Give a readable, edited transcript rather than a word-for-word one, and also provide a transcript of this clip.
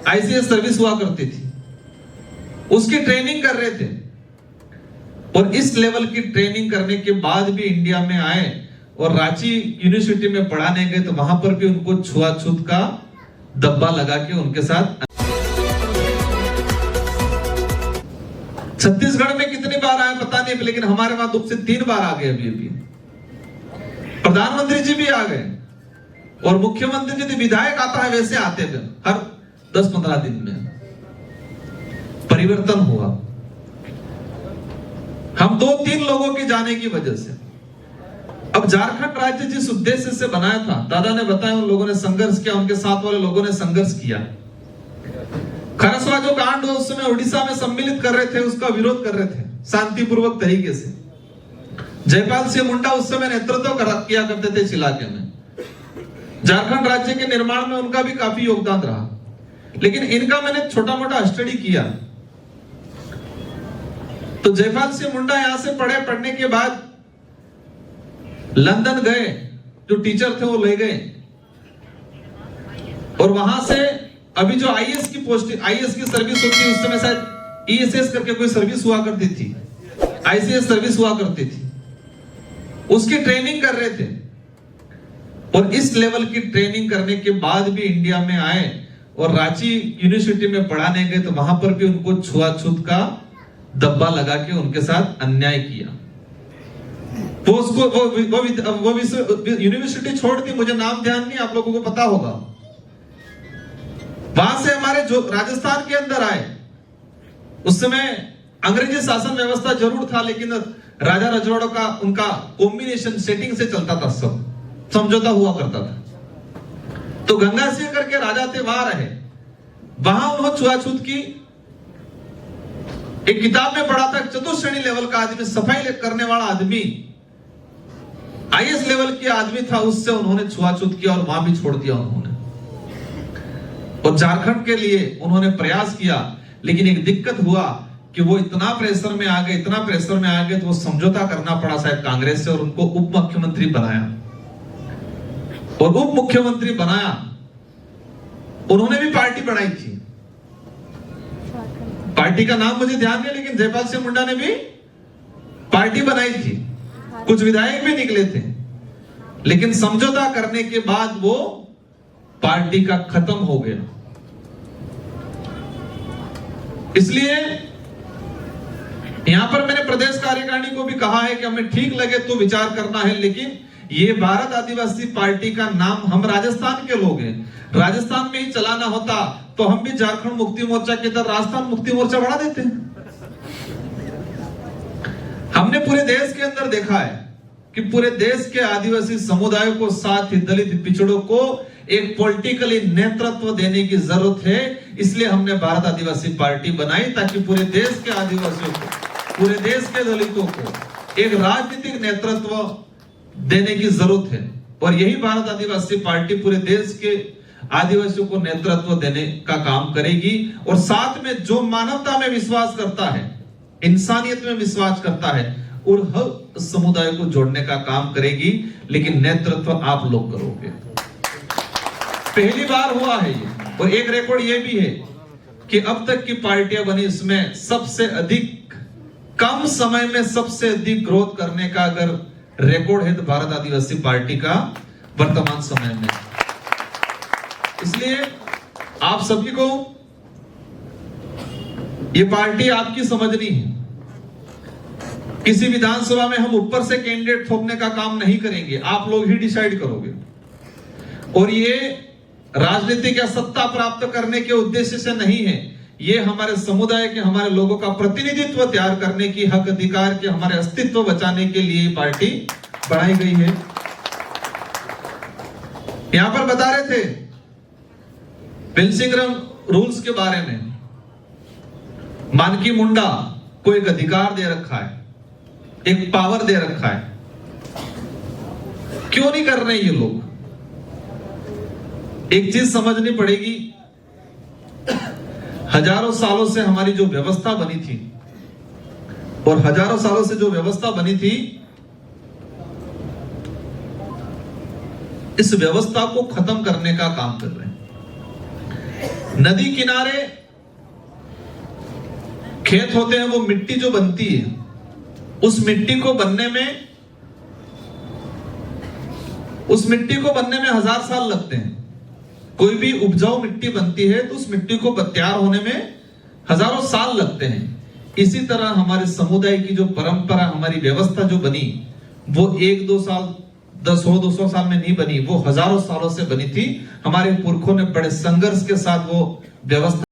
ICS service हुआ करती थी, उसकी ट्रेनिंग कर रहे थे। और इस लेवल की ट्रेनिंग करने के बाद भी इंडिया में आए और रांची यूनिवर्सिटी में पढ़ाने गए, तो वहां पर भी उनको छुआछूत का दब्बा लगा के उनके साथ। छत्तीसगढ़ में कितनी बार आए पता नहीं, लेकिन हमारे वहां 2 से 3 बार आ गए। अभी प्रधानमंत्री जी भी आ गए और मुख्यमंत्री जी विधायक आता है वैसे आते थे, हर 10-15 दिन में परिवर्तन हुआ। हम 2-3 लोगों के जाने की वजह से। अब झारखंड राज्य जिस उद्देश्य से बनाया था, दादा ने बताया, उन लोगों ने संघर्ष किया, उनके साथ वाले लोगों ने संघर्ष किया। खरसवा जो कांड उस समय उड़ीसा में सम्मिलित कर रहे थे, उसका विरोध कर रहे थे शांतिपूर्वक तरीके से। जयपाल सिंह मुंडा उस समय नेतृत्व किया करते थे इस इलाके में। झारखंड राज्य के निर्माण में उनका भी काफी योगदान रहा। लेकिन इनका मैंने छोटा मोटा स्टडी किया तो जयपाल सिंह मुंडा यहां से पढ़ने के बाद लंदन गए, जो टीचर थे वो ले गए, और वहां से अभी जो आईएएस की पोस्ट, आईएएस की सर्विस होती है, उस समय शायद ईएसएस करके कोई सर्विस हुआ करती थी, आईसीएस सर्विस हुआ करती थी, उसकी ट्रेनिंग कर रहे थे। और इस लेवल की ट्रेनिंग करने के बाद भी इंडिया में आए और रांची यूनिवर्सिटी में पढ़ाने गए, तो वहां पर भी उनको छुआछूत का दब्बा लगा के उनके साथ अन्याय किया। तो उसको वो यूनिवर्सिटी छोड़ दी, मुझे नाम ध्यान नहीं, आप लोगों को पता होगा। वहां से हमारे जो राजस्थान के अंदर आए, उस समय अंग्रेजी शासन व्यवस्था जरूर था, लेकिन राजा रजवाड़ों का उनका कॉम्बिनेशन सेटिंग से चलता था, सब समझौता हुआ करता था। तो गंगा सिंह करके राजा थे, वहां रहे, वहां उन्होंने छुआछूत की। एक किताब में पढ़ा था, चतुश्रेणी लेवल का आदमी, सफाई करने वाला आदमी, आईएएस लेवल के आदमी था, उससे उन्होंने छुआछूत किया और वहां भी छोड़ दिया उन्होंने। और झारखंड के लिए उन्होंने प्रयास किया, लेकिन एक दिक्कत हुआ कि वो इतना प्रेशर में आ गए, इतना प्रेशर में आ गए, तो वो समझौता करना पड़ा शायद कांग्रेस से, और उनको उप मुख्यमंत्री बनाया। और उप मुख्यमंत्री बनाया, उन्होंने भी पार्टी बनाई थी, पार्टी का नाम मुझे ध्यान नहीं, लेकिन जयपाल सिंह मुंडा ने भी पार्टी बनाई थी, कुछ विधायक भी निकले थे, लेकिन समझौता करने के बाद वो पार्टी का खत्म हो गया। इसलिए यहां पर मैंने प्रदेश कार्यकारिणी को भी कहा है कि हमें ठीक लगे तो विचार करना है, लेकिन ये भारत आदिवासी पार्टी का नाम, हम राजस्थान के लोग हैं, राजस्थान में ही चलाना होता तो हम भी झारखंड मुक्ति मोर्चा के तरह राजस्थान मुक्ति मोर्चा बढ़ा देते। हमने पूरे देश के अंदर देखा है कि पूरे देश के आदिवासी समुदायों को, साथ ही दलित पिछड़ों को एक पॉलिटिकली नेतृत्व देने की जरूरत है। इसलिए हमने भारत आदिवासी पार्टी बनाई, ताकि पूरे देश के आदिवासियों को, पूरे देश के दलितों को एक राजनीतिक नेतृत्व देने की जरूरत है। और यही भारत आदिवासी पार्टी पूरे देश के आदिवासियों को नेतृत्व देने का काम करेगी। और साथ में जो मानवता में विश्वास करता है, इंसानियत में विश्वास करता है, और हर समुदाय को जोड़ने का काम करेगी। लेकिन नेतृत्व आप लोग करोगे, पहली बार हुआ है ये। और एक रिकॉर्ड ये भी है कि अब तक की पार्टियां बनी, इसमें सबसे अधिक कम समय में सबसे अधिक ग्रोथ करने का अगर रिकॉर्ड है तो भारत आदिवासी पार्टी का वर्तमान समय में। इसलिए आप सभी को ये पार्टी आपकी समझनी है। किसी विधानसभा में हम ऊपर से कैंडिडेट थोपने का काम नहीं करेंगे, आप लोग ही डिसाइड करोगे। और ये राजनीतिक या सत्ता प्राप्त करने के उद्देश्य से नहीं है, ये हमारे समुदाय के, हमारे लोगों का प्रतिनिधित्व तैयार करने की, हक अधिकार के, हमारे अस्तित्व बचाने के लिए पार्टी बनाई गई है। यहां पर बता रहे थे पेंसिंगरम रूल्स के बारे में, मानकी मुंडा को एक अधिकार दे रखा है, एक पावर दे रखा है। क्यों नहीं कर रहे ये लोग? एक चीज समझनी पड़ेगी, हजारों सालों से हमारी जो व्यवस्था बनी थी, और हजारों सालों से जो व्यवस्था बनी थी, इस व्यवस्था को खत्म करने का काम कर रहे हैं। नदी किनारे खेत होते हैं, वो मिट्टी जो बनती है, उस मिट्टी को बनने में 1000 साल लगते हैं। कोई भी उपजाऊ मिट्टी बनती है तो उस मिट्टी को तैयार होने में हजारों साल लगते हैं। इसी तरह हमारे समुदाय की जो परंपरा, हमारी व्यवस्था जो बनी, वो 1-2 साल, 100-200 साल में नहीं बनी, वो हजारों सालों से बनी थी। हमारे पुरखों ने बड़े संघर्ष के साथ वो व्यवस्था